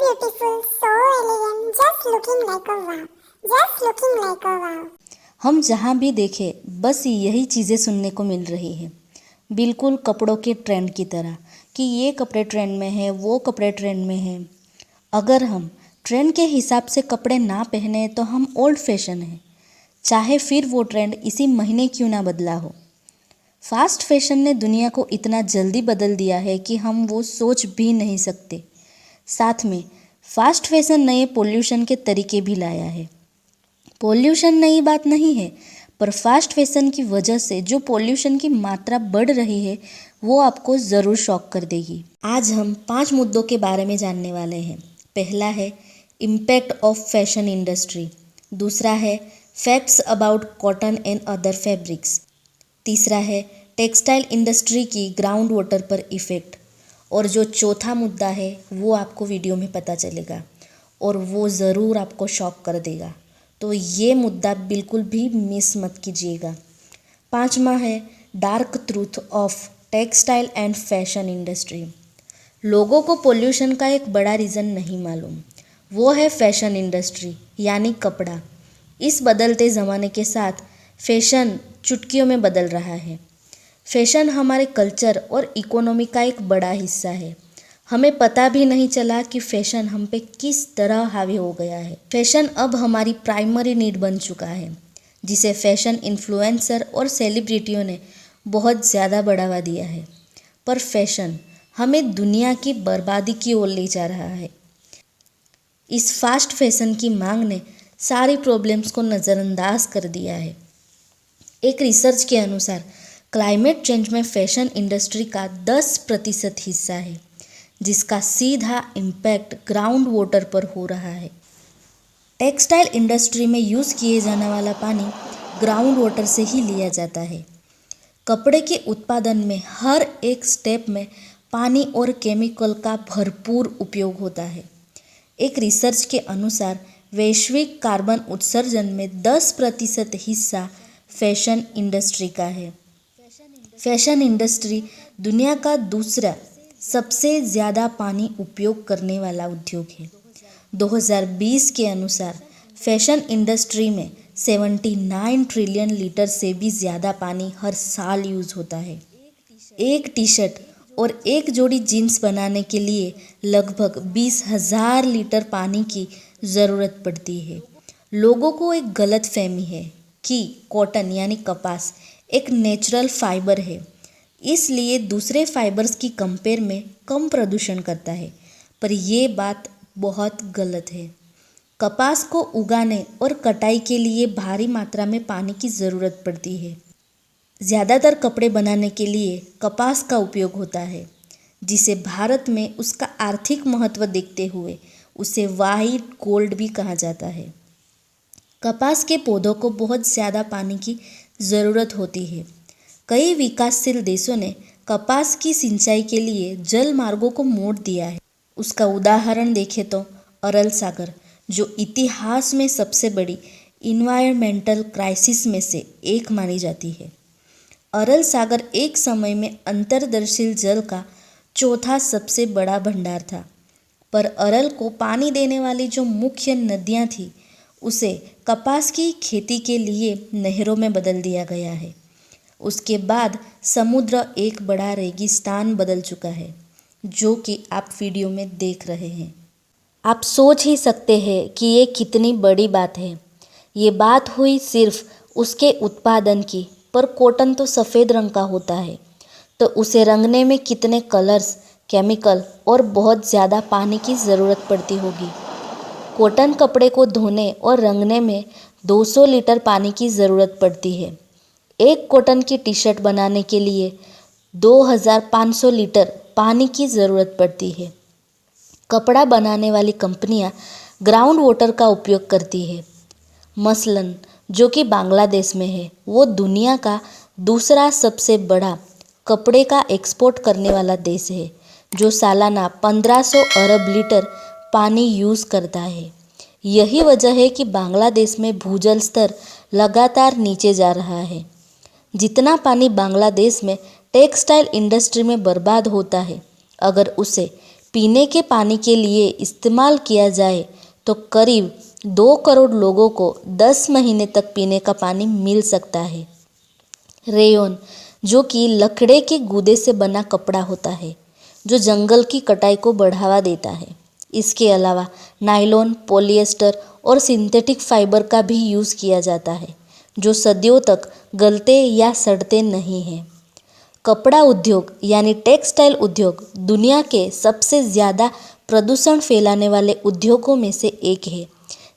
beautiful, so elegant, just looking like a wow. Just looking like a wow. हम जहाँ भी देखें बस यही चीज़ें सुनने को मिल रही हैं, बिल्कुल कपड़ों के ट्रेंड की तरह कि ये कपड़े ट्रेंड में हैं, वो कपड़े ट्रेंड में हैं। अगर हम ट्रेंड के हिसाब से कपड़े ना पहने तो हम ओल्ड फैशन हैं, चाहे फिर वो ट्रेंड इसी महीने क्यों ना बदला हो। फास्ट फैशन ने दुनिया को इतना जल्दी बदल दिया है कि हम वो सोच भी नहीं सकते। साथ में फास्ट फैशन नए पोल्यूशन के तरीके भी लाया है। पोल्यूशन नई बात नहीं है, पर फास्ट फैशन की वजह से जो पोल्यूशन की मात्रा बढ़ रही है वो आपको ज़रूर शॉक कर देगी। आज हम 5 मुद्दों के बारे में जानने वाले हैं। पहला है इम्पैक्ट ऑफ फैशन इंडस्ट्री, दूसरा है facts about cotton and other fabrics, तीसरा है टेक्सटाइल इंडस्ट्री की ग्राउंड वाटर पर इफ़ेक्ट, और जो चौथा मुद्दा है वो आपको वीडियो में पता चलेगा और वो ज़रूर आपको शॉक कर देगा, तो ये मुद्दा बिल्कुल भी मिस मत कीजिएगा। पांचवा है dark truth of textile and fashion industry. लोगों को पोल्यूशन का एक बड़ा रीज़न नहीं मालूम, वो है फैशन इंडस्ट्री यानी कपड़ा। इस बदलते ज़माने के साथ फैशन चुटकियों में बदल रहा है। फैशन हमारे कल्चर और इकोनॉमी का एक बड़ा हिस्सा है। हमें पता भी नहीं चला कि फैशन हम पे किस तरह हावी हो गया है। फैशन अब हमारी प्राइमरी नीड बन चुका है, जिसे फैशन इन्फ्लुएंसर और सेलिब्रिटियों ने बहुत ज़्यादा बढ़ावा दिया है। पर फैशन हमें दुनिया की बर्बादी की ओर ले जा रहा है। इस फास्ट फैशन की मांग ने सारी प्रॉब्लम्स को नज़रअंदाज कर दिया है। एक रिसर्च के अनुसार क्लाइमेट चेंज में फैशन इंडस्ट्री का 10% हिस्सा है, जिसका सीधा इम्पैक्ट ग्राउंड वाटर पर हो रहा है। टेक्सटाइल इंडस्ट्री में यूज़ किए जाने वाला पानी ग्राउंड वाटर से ही लिया जाता है। कपड़े के उत्पादन में हर एक स्टेप में पानी और केमिकल का भरपूर उपयोग होता है। एक रिसर्च के अनुसार वैश्विक कार्बन उत्सर्जन में 10% हिस्सा फैशन इंडस्ट्री का है। फैशन इंडस्ट्री दुनिया का दूसरा सबसे ज़्यादा पानी उपयोग करने वाला उद्योग है। 2020 के अनुसार फैशन इंडस्ट्री में 79 ट्रिलियन लीटर से भी ज़्यादा पानी हर साल यूज़ होता है। एक टी शर्ट और एक जोड़ी जीन्स बनाने के लिए लगभग 20,000 लीटर पानी की ज़रूरत पड़ती है। लोगों को एक गलत फहमी है कि कॉटन यानी कपास एक नेचुरल फाइबर है, इसलिए दूसरे फाइबर्स की कंपेयर में कम प्रदूषण करता है, पर ये बात बहुत गलत है। कपास को उगाने और कटाई के लिए भारी मात्रा में पानी की ज़रूरत पड़ती है। ज़्यादातर कपड़े बनाने के लिए कपास का उपयोग होता है, जिसे भारत में उसका आर्थिक महत्व देखते हुए उसे वाइट गोल्ड भी कहा जाता है। कपास के पौधों को बहुत ज़्यादा पानी की ज़रूरत होती है। कई विकासशील देशों ने कपास की सिंचाई के लिए जल मार्गों को मोड़ दिया है। उसका उदाहरण देखें तो अरल सागर, जो इतिहास में सबसे बड़ी इन्वायरमेंटल क्राइसिस में से एक मानी जाती है। अरल सागर एक समय में अंतर्दर्शीय जल का चौथा सबसे बड़ा भंडार था, पर अरल को पानी देने वाली जो मुख्य नदियाँ थीं उसे कपास की खेती के लिए नहरों में बदल दिया गया है। उसके बाद समुद्र एक बड़ा रेगिस्तान बदल चुका है, जो कि आप वीडियो में देख रहे हैं। आप सोच ही सकते हैं कि ये कितनी बड़ी बात है। ये बात हुई सिर्फ उसके उत्पादन की, पर कॉटन तो सफ़ेद रंग का होता है, तो उसे रंगने में कितने कलर्स, केमिकल और बहुत ज़्यादा पानी की ज़रूरत पड़ती होगी। कॉटन कपड़े को धोने और रंगने में 200 लीटर पानी की ज़रूरत पड़ती है। एक कॉटन की टी शर्ट बनाने के लिए 2500 लीटर पानी की ज़रूरत पड़ती है। कपड़ा बनाने वाली कंपनियां ग्राउंड वाटर का उपयोग करती है। मसलन जो कि बांग्लादेश में है, वो दुनिया का दूसरा सबसे बड़ा कपड़े का एक्सपोर्ट करने वाला देश है, जो सालाना 1500 अरब लीटर पानी यूज़ करता है। यही वजह है कि बांग्लादेश में भूजल स्तर लगातार नीचे जा रहा है। जितना पानी बांग्लादेश में टेक्सटाइल इंडस्ट्री में बर्बाद होता है, अगर उसे पीने के पानी के लिए इस्तेमाल किया जाए तो करीब 2 करोड़ लोगों को 10 महीने तक पीने का पानी मिल सकता है। रेयन, जो कि लकड़े के गूदे से बना कपड़ा होता है, जो जंगल की कटाई को बढ़ावा देता है। इसके अलावा नायलॉन, पॉलिएस्टर और सिंथेटिक फाइबर का भी यूज़ किया जाता है, जो सदियों तक गलते या सड़ते नहीं हैं। कपड़ा उद्योग यानी टेक्सटाइल उद्योग दुनिया के सबसे ज़्यादा प्रदूषण फैलाने वाले उद्योगों में से एक है,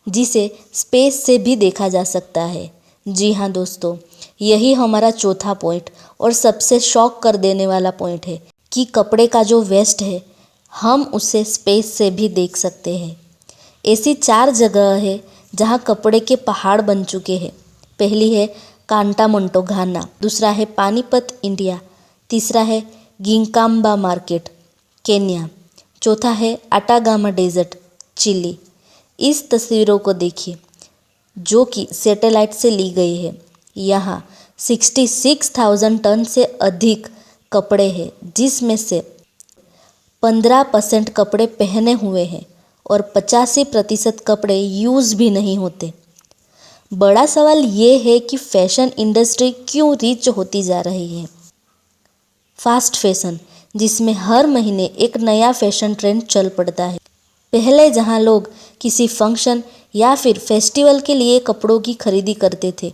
जिसे स्पेस से भी देखा जा सकता है। जी हाँ दोस्तों, यही हमारा चौथा पॉइंट और सबसे शॉक कर देने वाला पॉइंट है कि कपड़े का जो वेस्ट है हम उसे स्पेस से भी देख सकते हैं। ऐसी 4 जगह है जहाँ कपड़े के पहाड़ बन चुके हैं। पहली है कांटामोंटो घाना, दूसरा है पानीपत इंडिया, तीसरा है गिंकाम्बा मार्केट केन्या, चौथा है अटागामा डेजर्ट चिली। इस तस्वीरों को देखिए जो कि सैटेलाइट से ली गई है। यहाँ 66,000 टन से अधिक कपड़े हैं, जिसमें से 15% कपड़े पहने हुए हैं और 85% कपड़े यूज़ भी नहीं होते। बड़ा सवाल ये है कि फैशन इंडस्ट्री क्यों रिच होती जा रही है। फास्ट फैशन, जिसमें हर महीने एक नया फैशन ट्रेंड चल पड़ता है। पहले जहां लोग किसी फंक्शन या फिर फेस्टिवल के लिए कपड़ों की खरीदी करते थे,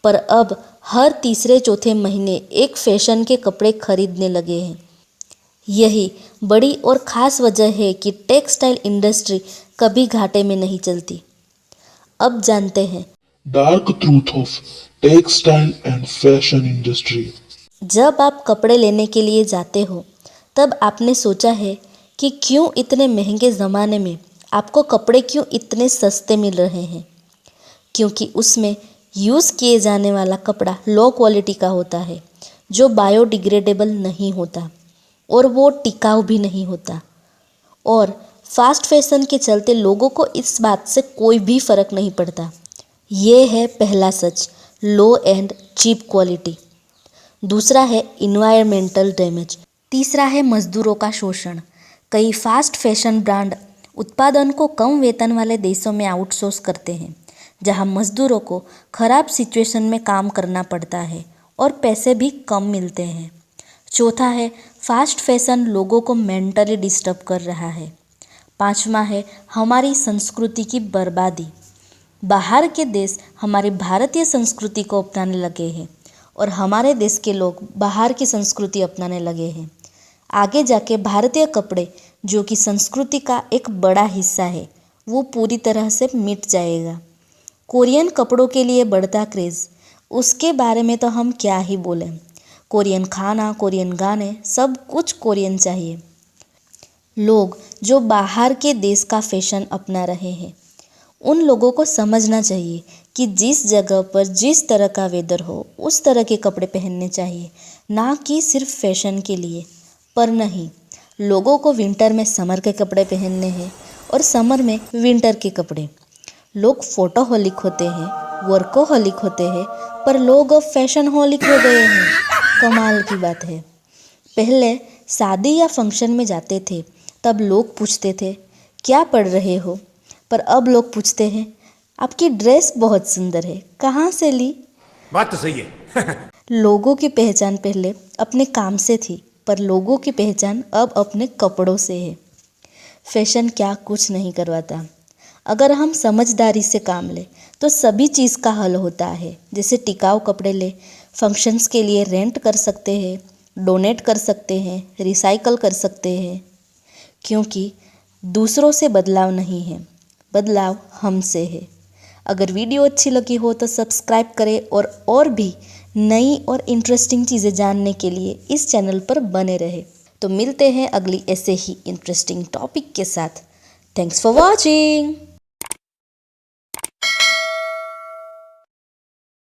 पर अब हर तीसरे चौथे महीने एक फैशन के कपड़े खरीदने लगे हैं। यही बड़ी और ख़ास वजह है कि टेक्सटाइल इंडस्ट्री कभी घाटे में नहीं चलती। अब जानते हैं dark truth of textile and fashion industry. जब आप कपड़े लेने के लिए जाते हो तब आपने सोचा है कि क्यों इतने महंगे ज़माने में आपको कपड़े क्यों इतने सस्ते मिल रहे हैं। क्योंकि उसमें यूज़ किए जाने वाला कपड़ा लो क्वालिटी का होता है, जो बायोडिग्रेडेबल नहीं होता और वो टिकाऊ भी नहीं होता। और फास्ट फैशन के चलते लोगों को इस बात से कोई भी फ़र्क नहीं पड़ता। ये है पहला सच, लो एंड चीप क्वालिटी। दूसरा है इन्वायरमेंटल डैमेज। तीसरा है मजदूरों का शोषण। कई फास्ट फैशन ब्रांड उत्पादन को कम वेतन वाले देशों में आउटसोर्स करते हैं, जहां मजदूरों को खराब सिचुएशन में काम करना पड़ता है और पैसे भी कम मिलते हैं। चौथा है फास्ट फैशन लोगों को मेंटली डिस्टर्ब कर रहा है। पांचवा है हमारी संस्कृति की बर्बादी। बाहर के देश हमारी भारतीय संस्कृति को अपनाने लगे हैं और हमारे देश के लोग बाहर की संस्कृति अपनाने लगे हैं। आगे जाके भारतीय कपड़े, जो कि संस्कृति का एक बड़ा हिस्सा है, वो पूरी तरह से मिट जाएगा। कोरियन कपड़ों के लिए बढ़ता क्रेज़, उसके बारे में तो हम क्या ही बोलें। कोरियन खाना, कोरियन गाने, सब कुछ कोरियन चाहिए। लोग जो बाहर के देश का फैशन अपना रहे हैं, उन लोगों को समझना चाहिए कि जिस जगह पर जिस तरह का वेदर हो उस तरह के कपड़े पहनने चाहिए, ना कि सिर्फ फैशन के लिए। पर नहीं, लोगों को विंटर में समर के कपड़े पहनने हैं और समर में विंटर के कपड़े। लोग फोटोहॉलिक होते हैं, वर्कोहॉलिक होते हैं, पर लोग अब फैशन हॉलिक हो गए हैं। कमाल की बात है। पहले शादी या फंक्शन में जाते थे तब लोग पूछते थे क्या पढ़ रहे हो, पर अब लोग पूछते हैं आपकी ड्रेस बहुत सुंदर है, कहाँ से ली। बात तो सही है। लोगों की पहचान पहले अपने काम से थी, पर लोगों की पहचान अब अपने कपड़ों से है। फैशन क्या कुछ नहीं करवाता। अगर हम समझदारी से काम लें तो सभी चीज़ का हल होता है। जैसे टिकाऊ कपड़े ले, फंक्शंस के लिए रेंट कर सकते हैं, डोनेट कर सकते हैं, रिसाइकल कर सकते हैं। क्योंकि दूसरों से बदलाव नहीं है, बदलाव हमसे है। अगर वीडियो अच्छी लगी हो तो सब्सक्राइब करें और भी नई और इंटरेस्टिंग चीज़ें जानने के लिए इस चैनल पर बने रहे। तो मिलते हैं अगली ऐसे ही इंटरेस्टिंग टॉपिक के साथ। Thanks for watching.